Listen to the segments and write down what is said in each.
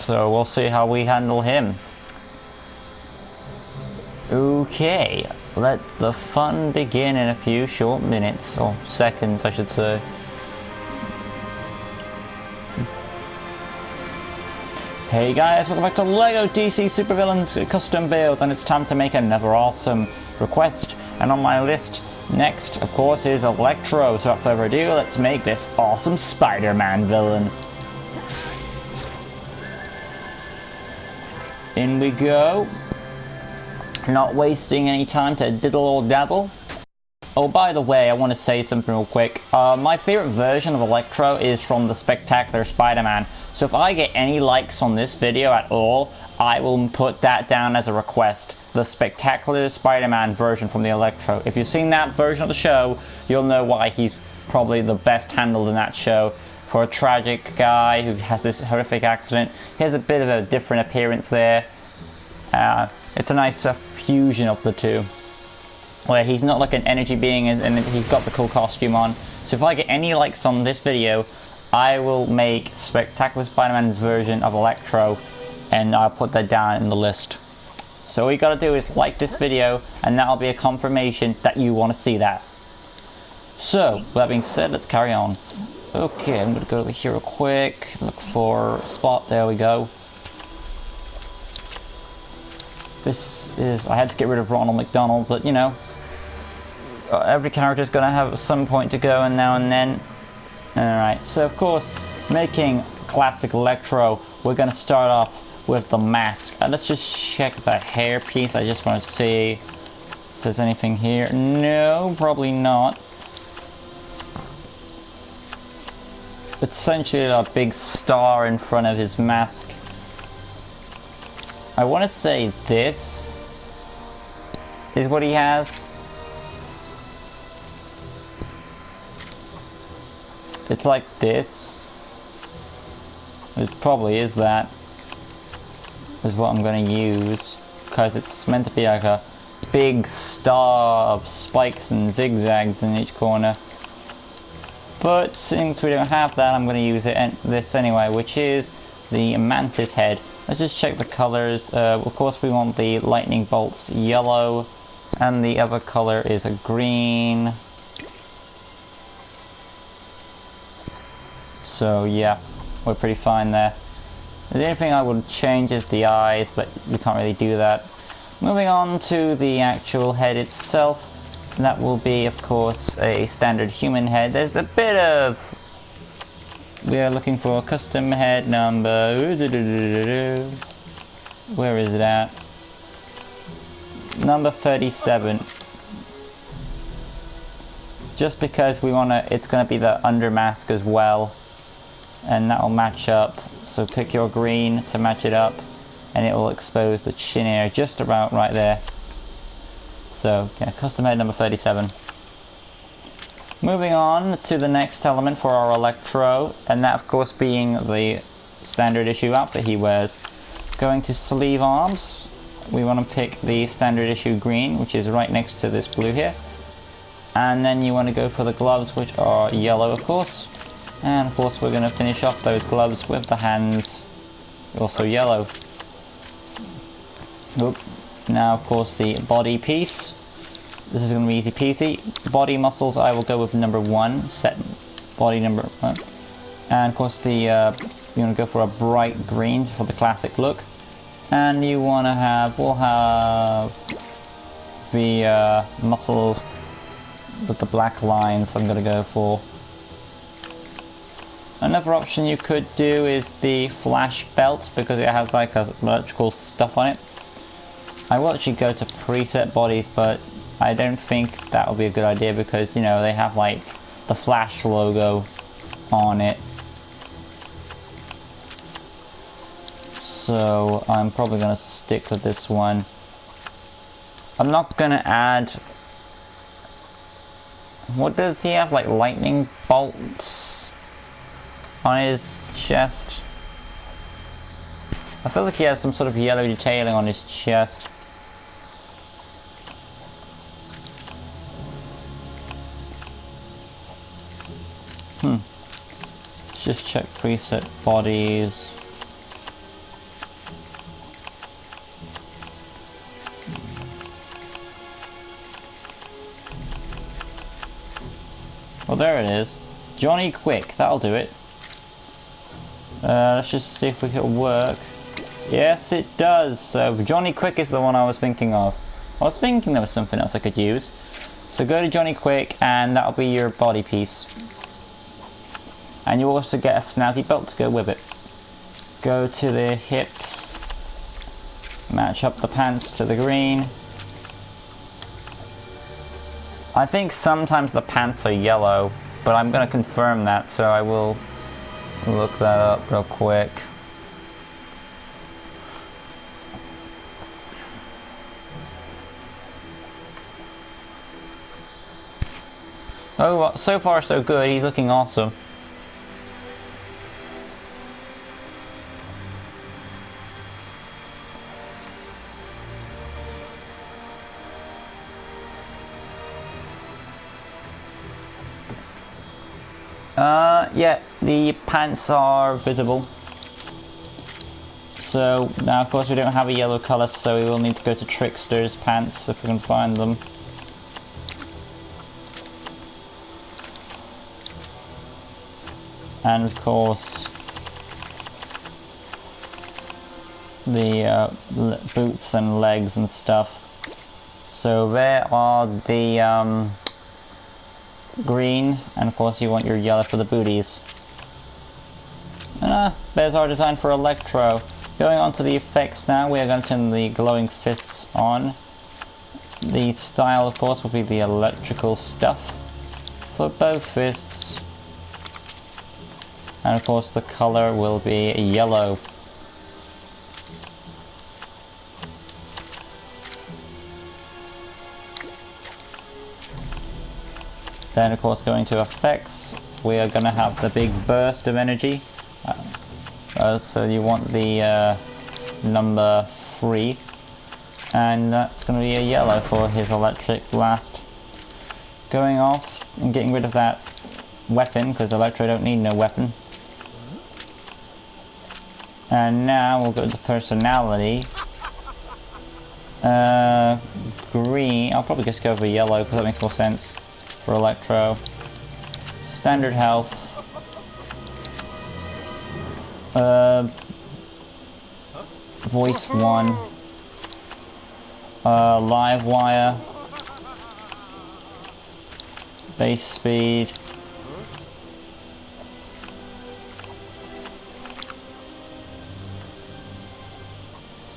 So we'll see how we handle him. Okay, let the fun begin in a few short minutes, or seconds I should say. Hey guys, welcome back to LEGO DC Supervillains Custom Build, and it's time to make another awesome request. And on my list next, of course, is Electro. So without further ado, let's make this awesome Spider-Man villain. In we go. Not wasting any time to diddle or daddle. Oh, by the way, I want to say something real quick. My favorite version of Electro is from the Spectacular Spider-Man. So if I get any likes on this video at all, I will put that down as a request. The Spectacular Spider-Man version from the Electro. If you've seen that version of the show, you'll know why he's probably the best handled in that show. For a tragic guy who has this horrific accident, he has a bit of a different appearance there. It's a nice fusion of the two, where he's not like an energy being and he's got the cool costume on. So if I get any likes on this video, I will make Spectacular Spider-Man's version of Electro, and I'll put that down in the list. So all you gotta do is like this video, and that'll be a confirmation that you want to see that. So, with that being said, let's carry on. Okay, I'm gonna go over here real quick, look for a spot, there we go. This is, I had to get rid of Ronald McDonald, but you know, every character is going to have some point to go and now and then. Alright, so of course, making classic Electro, we're going to start off with the mask. Let's just check the hair piece. I just want to see if there's anything here. No, probably not. It's essentially a big star in front of his mask. I want to say this is what he has. It's like this. It probably is that. Is what I'm going to use. Because it's meant to be like a big star of spikes and zigzags in each corner. But since we don't have that, I'm going to use this anyway, which is the mantis head. Let's just check the colors. Of course we want the lightning bolts yellow, and the other color is a green. So yeah, we're pretty fine there. The only thing I would change is the eyes, but we can't really do that. Moving on to the actual head itself, that will be of course a standard human head. There's a bit of... We are looking for a custom head number. Where is it at? Number 37. Just because we wanna, it's gonna be the under mask as well, and that'll match up. So pick your green to match it up, and it will expose the chin area just about right there. So yeah, custom head number 37. Moving on to the next element for our Electro, and that of course being the standard issue outfit he wears. Going to sleeve arms, we want to pick the standard issue green, which is right next to this blue here. And then you want to go for the gloves, which are yellow of course. And of course we're going to finish off those gloves with the hands, also yellow. Oop. Now of course the body piece. This is going to be easy peasy. Body muscles, I will go with number 1. Set body number 1. And of course the you want to go for a bright green for the classic look. And you want to have, we'll have the muscles with the black lines I'm going to go for. Another option you could do is the flash belt, because it has like a electrical stuff on it. I will actually go to preset bodies, but I don't think that would be a good idea because, you know, they have like the Flash logo on it. So I'm probably going to stick with this one. I'm not going to add... What does he have? Like lightning bolts on his chest? I feel like he has some sort of yellow detailing on his chest. Let's just check preset bodies. there it is. Johnny Quick, that'll do it. Let's just see if we can work. Yes, it does. So Johnny Quick is the one I was thinking of. I was thinking there was something else I could use. So go to Johnny Quick, and that'll be your body piece. And you also get a snazzy belt to go with it. Go to the hips. Match up the pants to the green. I think sometimes the pants are yellow, but I'm going to confirm that, so I will look that up real quick. Oh, well, so far so good. He's looking awesome. Yeah, the pants are visible. So now of course we don't have a yellow colour, so we will need to go to Trickster's pants if we can find them. And of course the boots and legs and stuff. So there are the green, and of course you want your yellow for the booties. There's our design for Electro. Going on to the effects now, we are going to turn the glowing fists on. The style of course will be the electrical stuff for both fists. And of course the color will be yellow. Then of course going to effects, we are going to have the big burst of energy. So you want the number 3, and that's going to be a yellow for his electric blast. Going off and getting rid of that weapon, because Electro don't need no weapon. And now we'll go to personality. Green, I'll probably just go for yellow because that makes more sense for Electro. Standard health. Voice 1. Live wire. Base speed.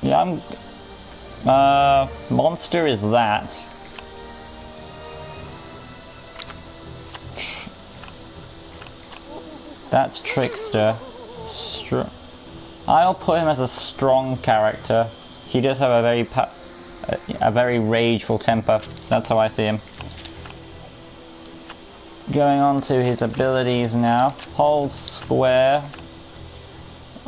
Yeah, monster is that. That's Trickster. I'll put him as a strong character. He does have a very rageful temper. That's how I see him. Going on to his abilities now. Hold square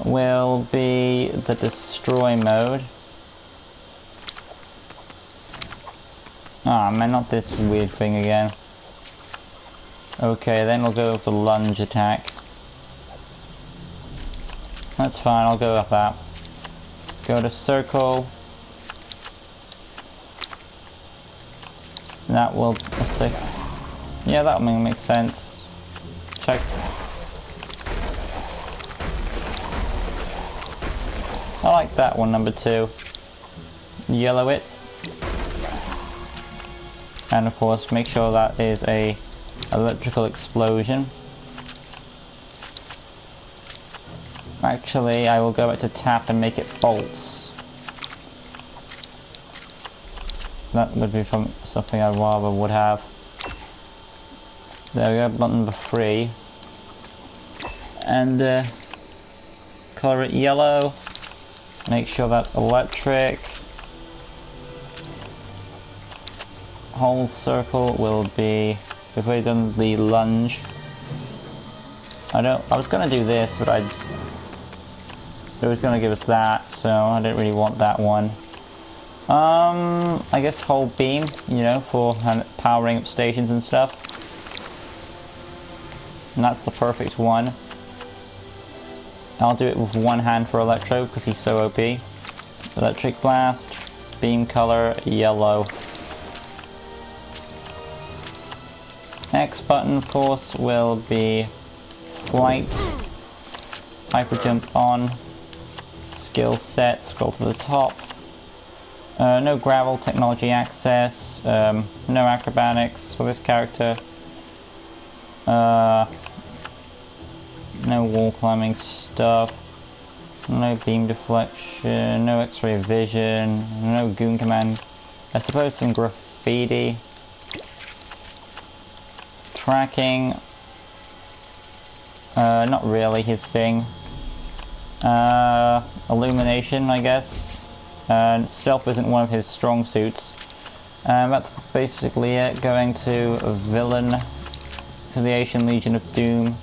will be the destroy mode. Ah man, not this weird thing again. Okay, then we'll go with the lunge attack. That's fine, I'll go with that. Go to circle. That will stick. Yeah, that will make sense. Check. I like that one, number 2. Yellow it. And of course, make sure that is a electrical explosion. Actually, I will go back to tap and make it bolts. That would be from something I rather would have. There we go, button number 3. And color it yellow. Make sure that's electric. Whole circle will be, if we've done the lunge. I was gonna do this, but it was gonna give us that, so I didn't really want that one. I guess whole beam, you know, for powering up stations and stuff. And that's the perfect one. I'll do it with one hand for Electro because he's so OP. Electric blast, beam color, yellow. X button, of course, will be flight. Hyper jump on. Skill set, scroll to the top. No gravel technology access. No acrobatics for this character. No wall climbing stuff. No beam deflection. No X-ray vision. No goon command. I suppose some graffiti. Tracking. Not really his thing. Illumination, I guess. Stealth isn't one of his strong suits. That's basically it. Going to a villain. Affiliation Legion of Doom.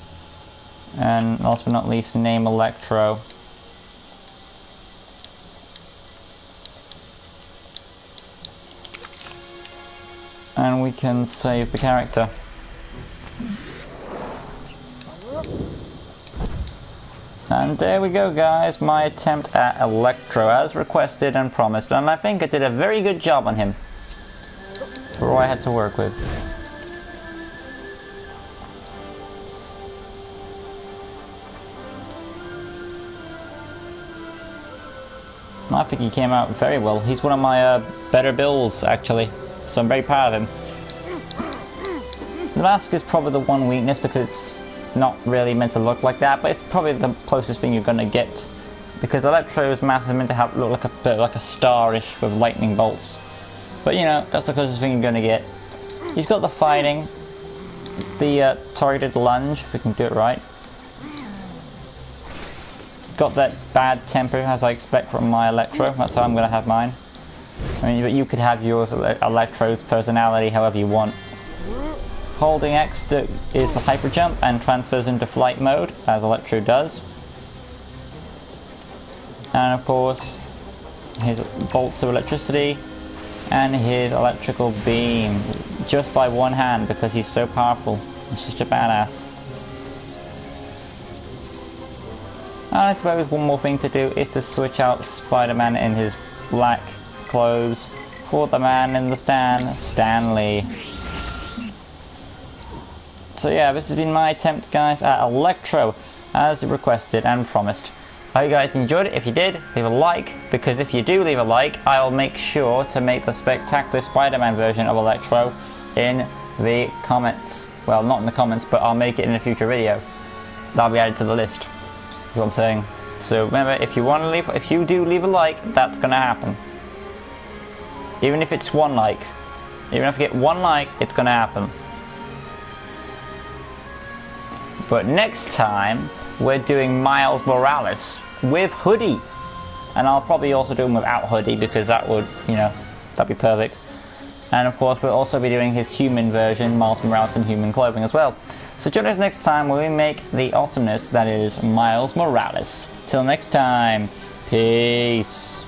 And last but not least, name Electro. And we can save the character. And there we go, guys, my attempt at Electro as requested and promised, and I think I did a very good job on him for what I had to work with. I think he came out very well. He's one of my better builds, actually, so I'm very proud of him. The mask is probably the one weakness because it's not really meant to look like that, but it's probably the closest thing you're gonna get, because Electro's mask is meant to have look like a bit like a star-ish with lightning bolts. But you know, that's the closest thing you're gonna get. He's got the fighting, the targeted lunge, if we can do it right. Got that bad temper, as I expect from my Electro. That's how I'm gonna have mine. I mean, but you could have yours, Electro's personality, however you want. Holding X is the hyper jump and transfers into flight mode, as Electro does. And of course, his bolts of electricity and his electrical beam, just by one hand because he's so powerful. He's such a badass. And I suppose one more thing to do is to switch out Spider-Man in his black clothes for the man in the stand, Stanley. So yeah, this has been my attempt, guys, at Electro, as requested and promised. I hope you guys enjoyed it. If you did, leave a like, because if you do leave a like, I will make sure to make the spectacular Spider-Man version of Electro in the comments. Well, not in the comments, but I'll make it in a future video. That'll be added to the list, is what I'm saying. So remember, if you do leave a like, that's gonna happen. Even if it's one like. Even if I get one like, it's gonna happen. But next time, we're doing Miles Morales with Hoodie. And I'll probably also do him without Hoodie, because that would, you know, that'd be perfect. And of course, we'll also be doing his human version, Miles Morales in human clothing as well. So join us next time when we make the awesomeness that is Miles Morales. Till next time, peace.